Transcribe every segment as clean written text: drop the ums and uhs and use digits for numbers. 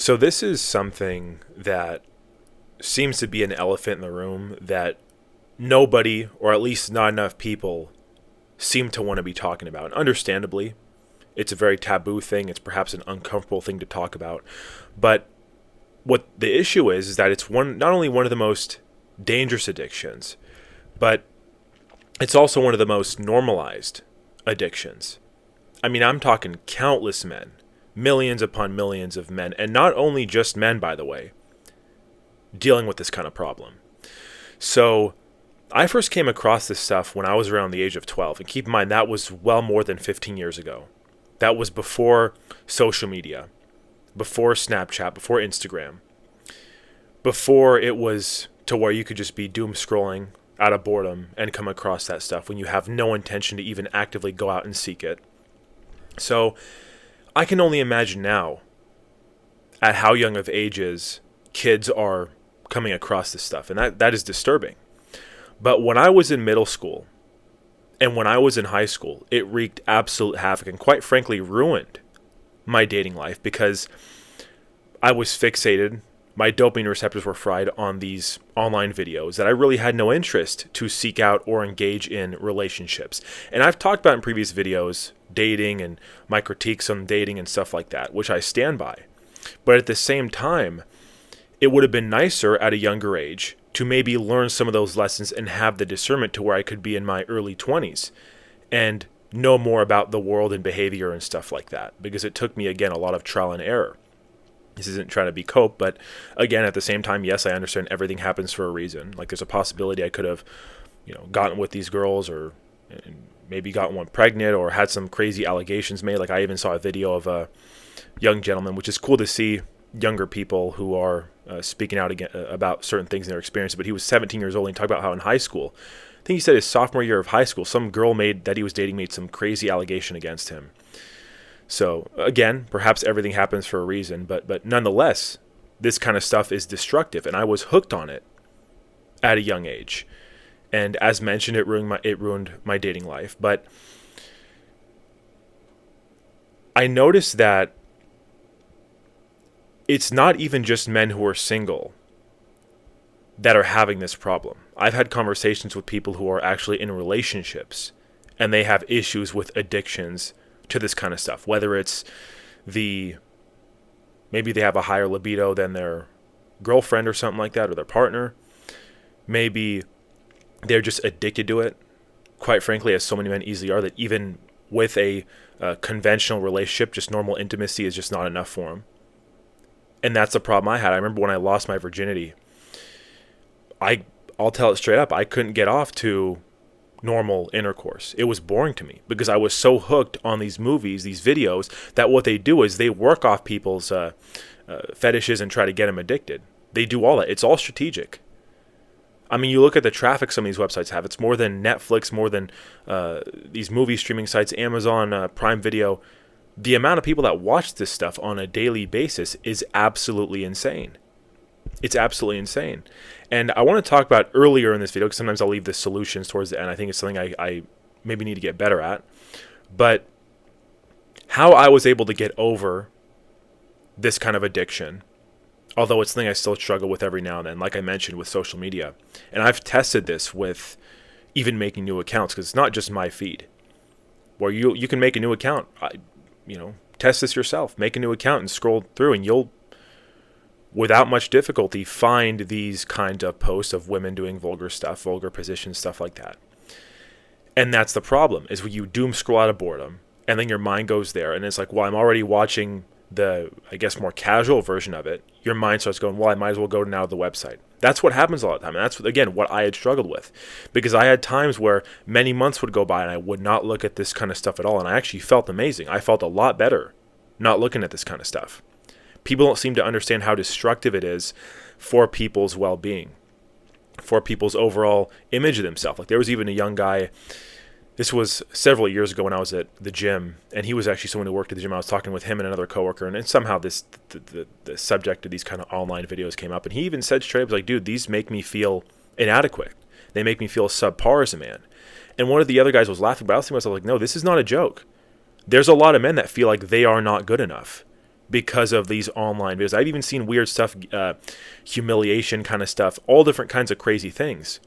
So this is something that seems to be an elephant in the room that nobody, or at least not enough people, seem to want to be talking about. And understandably, it's a very taboo thing. It's perhaps an uncomfortable thing to talk about. But what the issue is that it's not only one of the most dangerous addictions, but it's also one of the most normalized addictions. I mean, I'm talking countless men, millions upon millions of men, and not only just men, by the way, dealing with this kind of problem. So I first came across this stuff when I was around the age of 12. And keep in mind, that was well more than 15 years ago. That was before social media, before Snapchat, before Instagram, before it was to where you could just be doom scrolling out of boredom and come across that stuff when you have no intention to even actively go out and seek it. So I can only imagine now at how young of ages kids are coming across this stuff. And that is disturbing. But when I was in middle school and when I was in high school, it wreaked absolute havoc and quite frankly ruined my dating life because I was fixated. My dopamine receptors were fried on these online videos that I really had no interest to seek out or engage in relationships. And I've talked about in previous videos, dating and my critiques on dating and stuff like that, which I stand by. But at the same time, it would have been nicer at a younger age to maybe learn some of those lessons and have the discernment to where I could be in my early 20s and know more about the world and behavior and stuff like that. Because it took me, again, a lot of trial and error. This isn't trying to be cope, but again, at the same time, yes, I understand everything happens for a reason. Like there's a possibility I could have, gotten with these girls or maybe gotten one pregnant or had some crazy allegations made. Like I even saw a video of a young gentleman, which is cool to see younger people who are speaking out again about certain things in their experience. But he was 17 years old and he talked about how in high school, I think he said his sophomore year of high school, some girl that he was dating made some crazy allegation against him. So again, perhaps everything happens for a reason, but nonetheless, this kind of stuff is destructive, and I was hooked on it at a young age. And as mentioned, it ruined my dating life. But I noticed that it's not even just men who are single that are having this problem. I've had conversations with people who are actually in relationships, and they have issues with addictions to this kind of stuff, whether it's maybe they have a higher libido than their girlfriend or something like that, or their partner. Maybe they're just addicted to it, quite frankly, as so many men easily are, that even with a conventional relationship, just normal intimacy is just not enough for them. And that's the problem I had. I remember when I lost my virginity, I'll tell it straight up, I couldn't get off to normal intercourse. It was boring to me because I was so hooked on these movies, these videos, that what they do is they work off people's fetishes and try to get them addicted. They do all that. It's all strategic. I mean, you look at the traffic some of these websites have. It's more than Netflix, more than these movie streaming sites, Amazon, Prime Video. The amount of people that watch this stuff on a daily basis is absolutely insane. It's absolutely insane. And I want to talk about earlier in this video, because sometimes I'll leave the solutions towards the end. I think it's something I maybe need to get better at. But how I was able to get over this kind of addiction, although it's something I still struggle with every now and then, like I mentioned with social media. And I've tested this with even making new accounts, because it's not just my feed. Where you can make a new account. Test this yourself. Make a new account and scroll through, and you'll, without much difficulty, find these kind of posts of women doing vulgar stuff, vulgar positions, stuff like that. And that's the problem, is when you doom scroll out of boredom, and then your mind goes there, and it's like, well, I'm already watching the, I guess, more casual version of it. Your mind starts going, well, I might as well go now to the website. That's what happens a lot of the time. And that's, again, what I had struggled with. Because I had times where many months would go by and I would not look at this kind of stuff at all. And I actually felt amazing. I felt a lot better not looking at this kind of stuff. People don't seem to understand how destructive it is for people's well-being, for people's overall image of themselves. Like there was even a young guy, this was several years ago when I was at the gym, and he was actually someone who worked at the gym. I was talking with him and another coworker, and somehow the subject of these kind of online videos came up, and he even said straight up, like, dude, these make me feel inadequate. They make me feel subpar as a man. And one of the other guys was laughing, but I was thinking to myself, like, no, this is not a joke. There's a lot of men that feel like they are not good enough. because of these online videos. I've even seen weird stuff, humiliation kind of stuff, all different kinds of crazy things.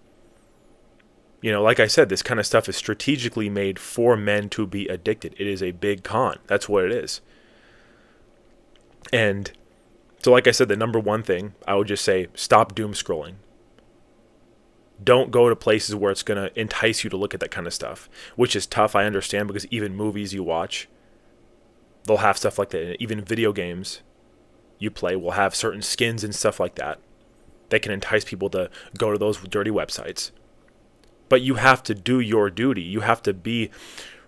You know, like I said, this kind of stuff is strategically made for men to be addicted. It is a big con. That's what it is. And so, like I said, the number one thing, I would just say, stop doom scrolling. Don't go to places where it's going to entice you to look at that kind of stuff, which is tough, I understand, because even movies you watch, they'll have stuff like that. Even video games you play will have certain skins and stuff like that that can entice people to go to those dirty websites. But you have to do your duty. You have to be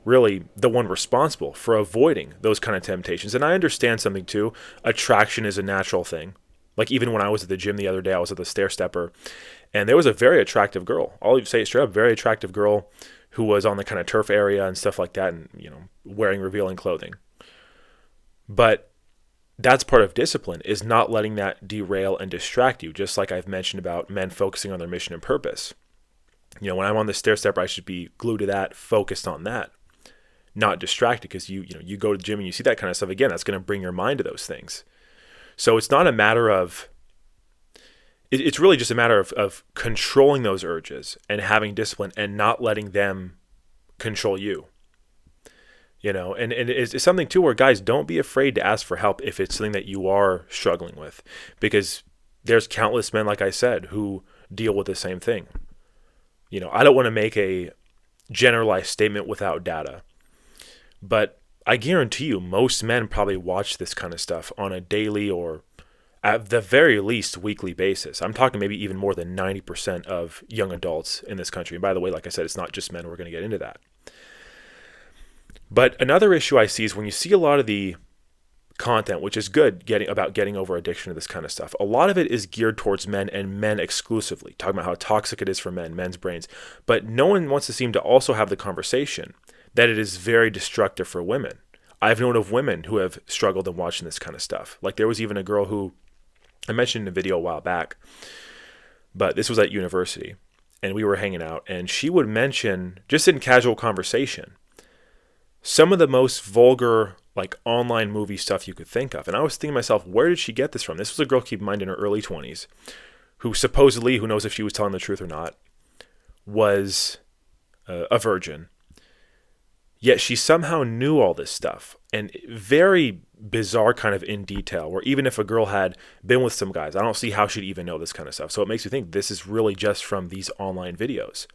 really the one responsible for avoiding those kind of temptations. And I understand something too. Attraction is a natural thing. Like even when I was at the gym the other day, I was at the stair stepper, and there was a very attractive girl. I'll say it straight up, very attractive girl who was on the kind of turf area and stuff like that, and wearing revealing clothing. But that's part of discipline, is not letting that derail and distract you. Just like I've mentioned about men focusing on their mission and purpose. When I'm on the stair stepper, I should be glued to that, focused on that, not distracted, because you go to the gym and you see that kind of stuff again. That's going to bring your mind to those things. So it's not a matter of, it's really just a matter of controlling those urges and having discipline and not letting them control you. And it's something too where, guys, don't be afraid to ask for help if it's something that you are struggling with, because there's countless men, like I said, who deal with the same thing. I don't want to make a generalized statement without data, but I guarantee you most men probably watch this kind of stuff on a daily or at the very least weekly basis. I'm talking maybe even more than 90% of young adults in this country. And by the way, like I said, it's not just men. We're going to get into that. But another issue I see is when you see a lot of the content, which is good, getting over addiction to this kind of stuff, a lot of it is geared towards men and men exclusively, talking about how toxic it is for men's brains. But no one wants to seem to also have the conversation that it is very destructive for women. I've known of women who have struggled in watching this kind of stuff. Like there was even a girl who I mentioned in a video a while back, but this was at university, and we were hanging out, and she would mention, just in casual conversation, some of the most vulgar, like online movie stuff you could think of. And I was thinking to myself, where did she get this from? This was a girl, keep in mind, in her early 20s, who supposedly, who knows if she was telling the truth or not, was a virgin. Yet she somehow knew all this stuff, and very bizarre kind of in detail, where even if a girl had been with some guys, I don't see how she'd even know this kind of stuff. So it makes me think this is really just from these online videos.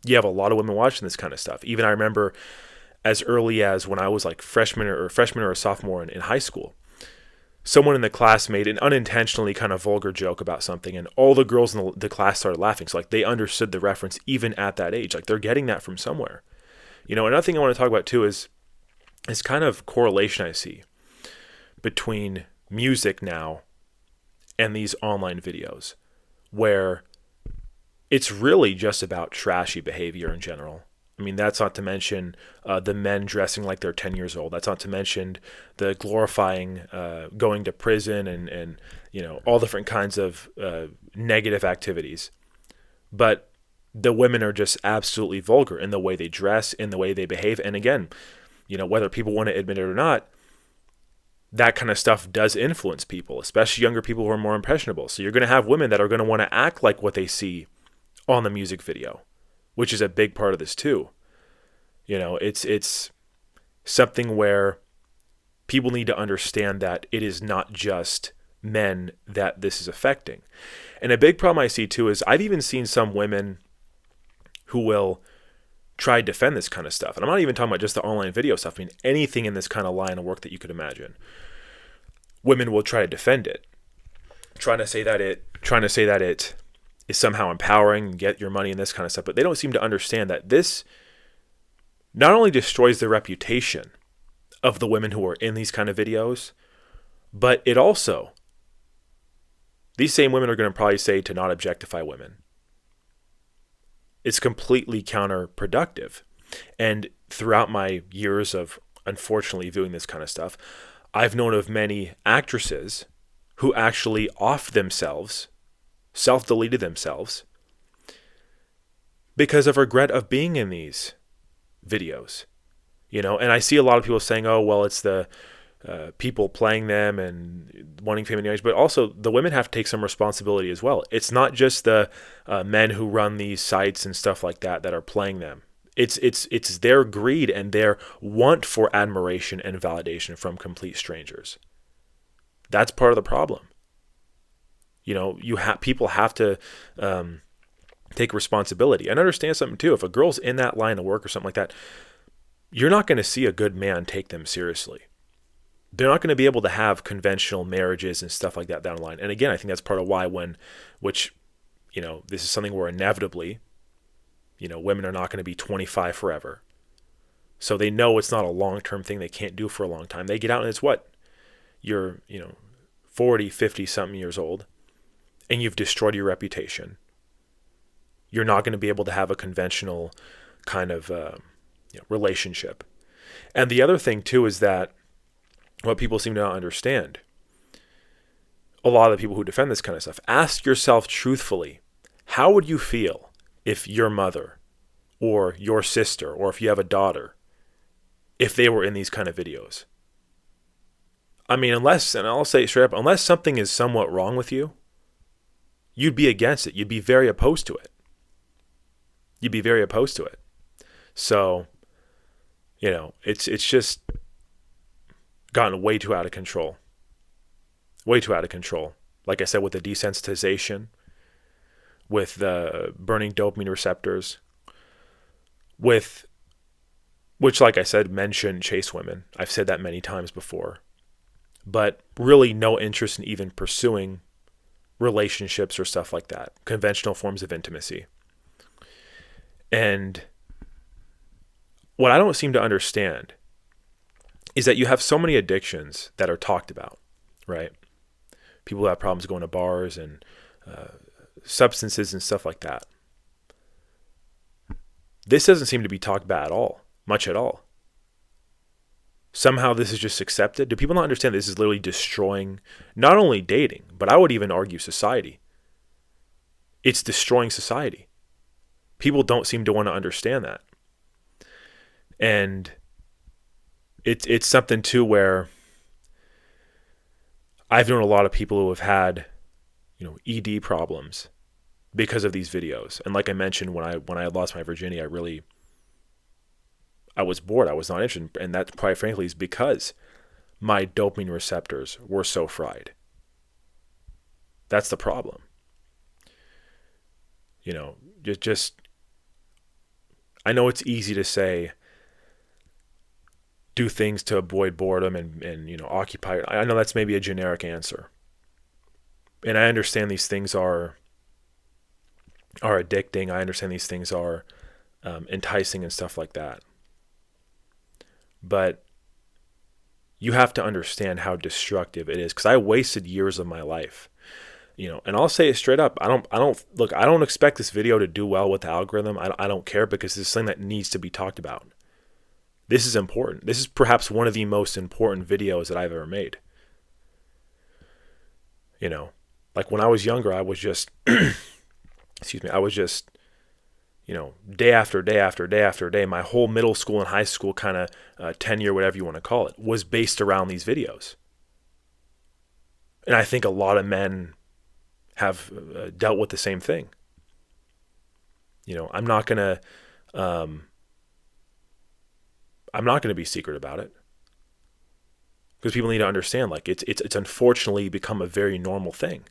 You have a lot of women watching this kind of stuff. Even I remember as early as when I was like freshman or a sophomore in high school, someone in the class made an unintentionally kind of vulgar joke about something, and all the girls in the class started laughing. So like they understood the reference even at that age. Like they're getting that from somewhere. Another thing I want to talk about too is kind of correlation I see between music now and these online videos, where it's really just about trashy behavior in general. I mean, that's not to mention the men dressing like they're 10 years old. That's not to mention the glorifying going to prison and all different kinds of negative activities. But the women are just absolutely vulgar in the way they dress, in the way they behave. And again, whether people want to admit it or not, that kind of stuff does influence people, especially younger people who are more impressionable. So you're going to have women that are going to want to act like what they see on the music video, which is a big part of this too. It's something where people need to understand that it is not just men that this is affecting. And a big problem I see too is I've even seen some women who will try to defend this kind of stuff. And I'm not even talking about just the online video stuff. I mean, anything in this kind of line of work that you could imagine. Women will try to defend it, trying to say that it is somehow empowering, get your money and this kind of stuff. But they don't seem to understand that this not only destroys the reputation of the women who are in these kind of videos, but it also, these same women are going to probably say to not objectify women. It's completely counterproductive. And throughout my years of unfortunately viewing this kind of stuff, I've known of many actresses who actually offed themselves, self-deleted themselves, because of regret of being in these videos. And I see a lot of people saying, oh, well, it's the people playing them and wanting fame and image, but also the women have to take some responsibility as well. It's not just the men who run these sites and stuff like that that are playing them. It's their greed and their want for admiration and validation from complete strangers. That's part of the problem. People have to take responsibility and understand something too. If a girl's in that line of work or something like that, you're not going to see a good man take them seriously. They're not going to be able to have conventional marriages and stuff like that down the line. And again, I think that's part of why this is something where inevitably, women are not going to be 25 forever. So they know it's not a long-term thing they can't do for a long time. They get out and it's what? You're, 40, 50 something years old and you've destroyed your reputation. You're not going to be able to have a conventional kind of relationship. And the other thing too is that what people seem to not understand, a lot of the people who defend this kind of stuff, ask yourself truthfully, how would you feel if your mother or your sister, or if you have a daughter, if they were in these kind of videos? I mean, and I'll say it straight up, unless something is somewhat wrong with you, you'd be against it. You'd be very opposed to it. So, it's just gotten way too out of control. Like I said, with the desensitization, with the burning dopamine receptors, which, like I said, men shouldn't chase women. I've said that many times before. But really no interest in even pursuing relationships or stuff like that, conventional forms of intimacy. And what I don't seem to understand is that you have so many addictions that are talked about, right? People who have problems going to bars and substances and stuff like that. This doesn't seem to be talked about much at all. Somehow this is just accepted. Do people not understand this is literally destroying not only dating, but I would even argue society? It's destroying society. People don't seem to want to understand that. And it's something too where I've known a lot of people who have had, ED problems because of these videos. And like I mentioned, when I lost my virginity, I was bored. I was not interested. And that, quite frankly, is because my dopamine receptors were so fried. That's the problem. I know it's easy to say, do things to avoid boredom and occupy. I know that's maybe a generic answer. And I understand these things are addicting. I understand these things are enticing and stuff like that. But you have to understand how destructive it is, because I wasted years of my life, and I'll say it straight up. I don't expect this video to do well with the algorithm. I don't care, because this is something that needs to be talked about. This is important. This is perhaps one of the most important videos that I've ever made. Like when I was younger, I was just, day after day after day after day, my whole middle school and high school kind of tenure, whatever you want to call it, was based around these videos. And I think a lot of men have dealt with the same thing. I'm not gonna be secret about it, because people need to understand, like, it's unfortunately become a very normal thing.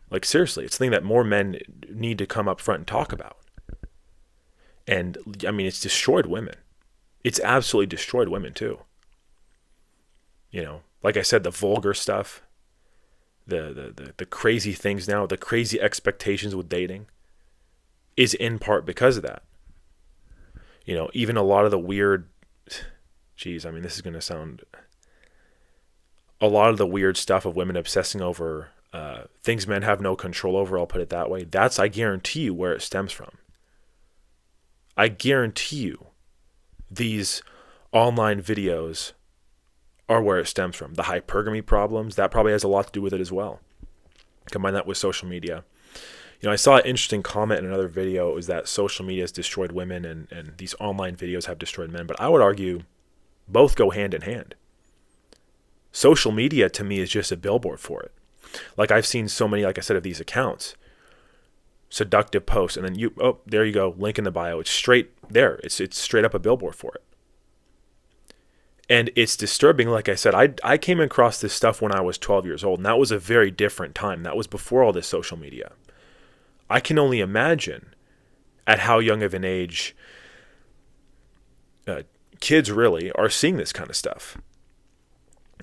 Like, seriously, it's something that more men need to come up front and talk about. And I mean, it's destroyed women. It's absolutely destroyed women too. Like I said, the vulgar stuff, the crazy things now, the crazy expectations with dating is in part because of that. Even a lot of the weird, this is going to sound, a lot of the weird stuff of women obsessing over things men have no control over, I'll put it that way. That's, I guarantee you, where it stems from. I guarantee you these online videos are where it stems from. The hypergamy problems, that probably has a lot to do with it as well. Combine that with social media. I saw an interesting comment in another video, is that social media has destroyed women and these online videos have destroyed men. But I would argue Both go hand in hand. Social media to me is just a billboard for it. Like I've seen so many, like I said, of these accounts, seductive posts, and then there you go, link in the bio. It's straight there. It's straight up a billboard for it. And it's disturbing. Like I said, I came across this stuff when I was 12 years old, and that was a very different time. That was before all this social media. I can only imagine at how young of an age kids really are seeing this kind of stuff.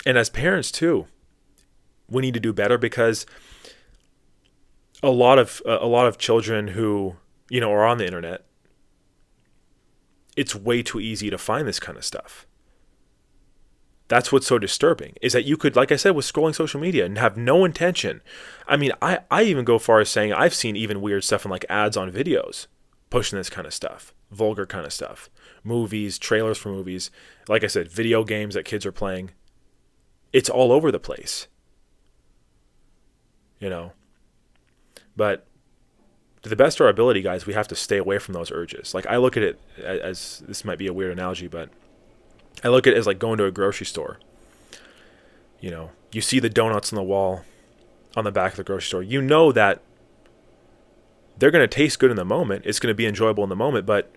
And as parents too, we need to do better, because a lot of children who, are on the internet, it's way too easy to find this kind of stuff. That's what's so disturbing, is that you could, like I said, with scrolling social media and have no intention. I mean, I even go far as saying I've seen even weird stuff in like ads on videos pushing this kind of stuff, vulgar kind of stuff, movies, trailers for movies. Like I said, video games that kids are playing. It's all over the place, But to the best of our ability, guys, we have to stay away from those urges. Like I look at it as, this might be a weird analogy, but I look at it as like going to a grocery store. You see the donuts on the wall on the back of the grocery store. You know that they're going to taste good in the moment. It's going to be enjoyable in the moment. But,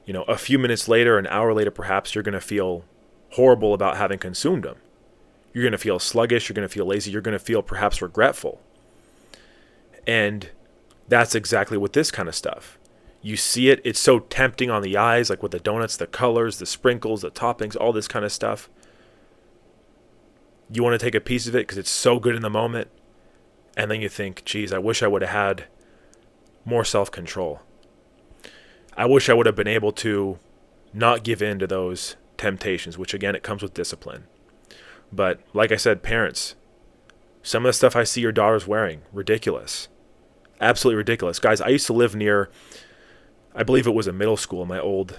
a few minutes later, an hour later, perhaps you're going to feel horrible about having consumed them. You're going to feel sluggish. You're going to feel lazy. You're going to feel perhaps regretful. And that's exactly what this kind of stuff. You see it. It's so tempting on the eyes, like with the donuts, the colors, the sprinkles, the toppings, all this kind of stuff. You want to take a piece of it because it's so good in the moment. And then you think, geez, I wish I would have had more self-control. I wish I would have been able to not give in to those temptations, which again, it comes with discipline. But like I said, parents, some of the stuff I see your daughters wearing, ridiculous. Absolutely ridiculous. Guys, I used to live near, I believe it was a middle school in my old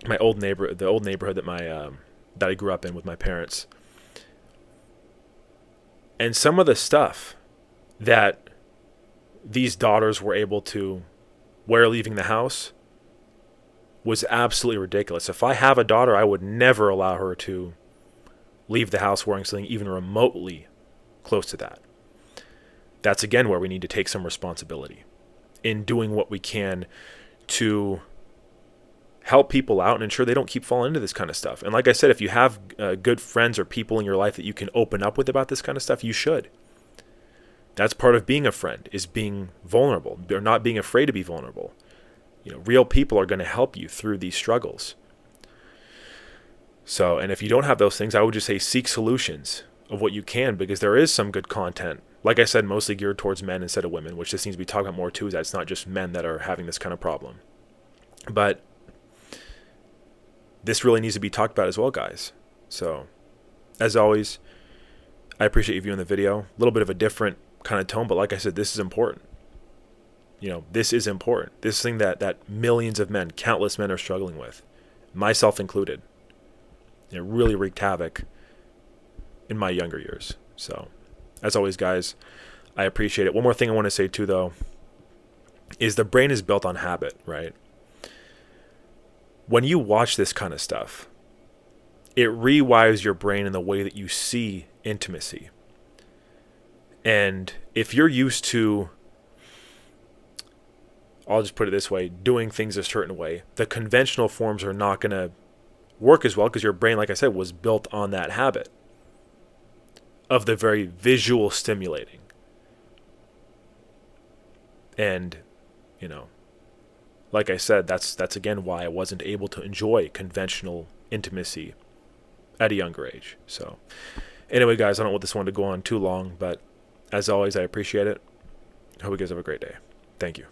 neighborhood, the old neighborhood that I grew up in with my parents. And some of the stuff that these daughters were able to wear leaving the house was absolutely ridiculous. If I have a daughter, I would never allow her to leave the house wearing something even remotely close to that. That's again where we need to take some responsibility in doing what we can to help people out and ensure they don't keep falling into this kind of stuff. And like I said, if you have good friends or people in your life that you can open up with about this kind of stuff, you should. That's part of being a friend, is being vulnerable. They're not being afraid to be vulnerable. Real people are going to help you through these struggles. So, and if you don't have those things, I would just say seek solutions of what you can, because there is some good content. Like I said, mostly geared towards men instead of women, which this seems to be talking about more too, is that it's not just men that are having this kind of problem. But this really needs to be talked about as well, guys. So, as always, I appreciate you viewing the video. A little bit of a different kind of tone, but like I said, this is important. This is important. This thing that millions of men, countless men are struggling with, myself included. It really wreaked havoc in my younger years. So, as always, guys, I appreciate it. One more thing I want to say too, though, is the brain is built on habit, right? When you watch this kind of stuff, it rewires your brain in the way that you see intimacy. And if you're used to, I'll just put it this way, doing things a certain way, the conventional forms are not going to work as well, because your brain, like I said, was built on that habit of the very visual stimulating. And, like I said, that's again why I wasn't able to enjoy conventional intimacy at a younger age. So anyway, guys, I don't want this one to go on too long, but as always, I appreciate it. Hope you guys have a great day. Thank you.